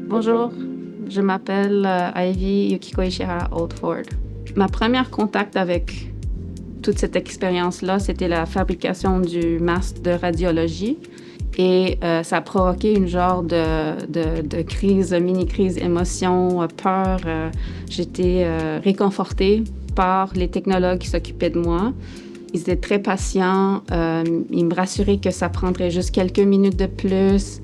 Bonjour, je m'appelle Ivy Yukiko Ishihara Oldford. Ma première contact avec toute cette expérience-là, c'était la fabrication du masque de radiologie. Et ça a provoqué une genre de crise, mini-crise, émotion, peur. J'étais réconfortée par les technologues qui s'occupaient de moi. Ils étaient très patients. Ils me rassuraient que ça prendrait juste quelques minutes de plus.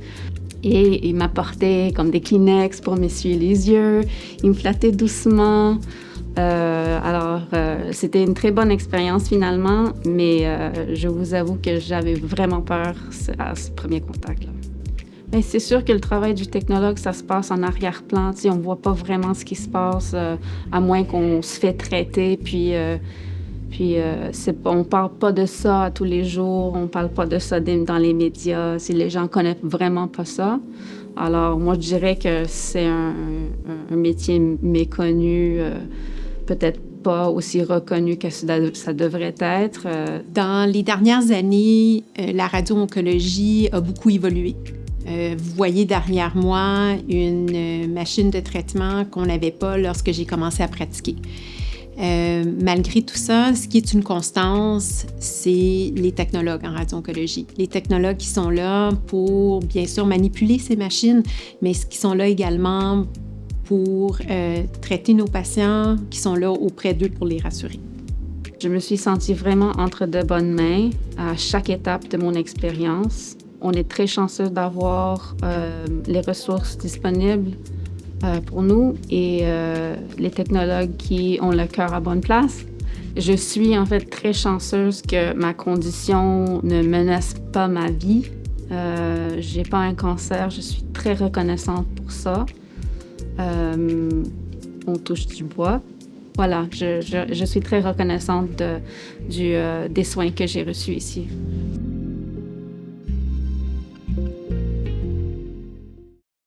Et ils m'apportaient comme des Kleenex pour m'essuyer les yeux. Ils me flattaient doucement. C'était une très bonne expérience finalement, mais je vous avoue que j'avais vraiment peur à ce premier contact-là. Mais c'est sûr que le travail du technologue, ça se passe en arrière-plan. On ne voit pas vraiment ce qui se passe, à moins qu'on se fait traiter. On ne parle pas de ça tous les jours, on ne parle pas de ça dans les médias. Si les gens ne connaissent vraiment pas ça. Alors, moi, je dirais que c'est un métier méconnu, peut-être pas aussi reconnu que ça devrait être. Dans les dernières années, la radio-oncologie a beaucoup évolué. Vous voyez derrière moi une machine de traitement qu'on n'avait pas lorsque j'ai commencé à pratiquer. Malgré tout ça, ce qui est une constance, c'est les technologues en radio-oncologie. Les technologues qui sont là pour, bien sûr, manipuler ces machines, mais qui sont là également pour traiter nos patients, qui sont là auprès d'eux pour les rassurer. Je me suis sentie vraiment entre de bonnes mains à chaque étape de mon expérience. On est très chanceux d'avoir les ressources disponibles pour nous et les technologues qui ont le cœur à bonne place. Je suis en fait très chanceuse que ma condition ne menace pas ma vie. J'ai pas un cancer, je suis très reconnaissante pour ça. On touche du bois. Voilà, je suis très reconnaissante des soins que j'ai reçus ici.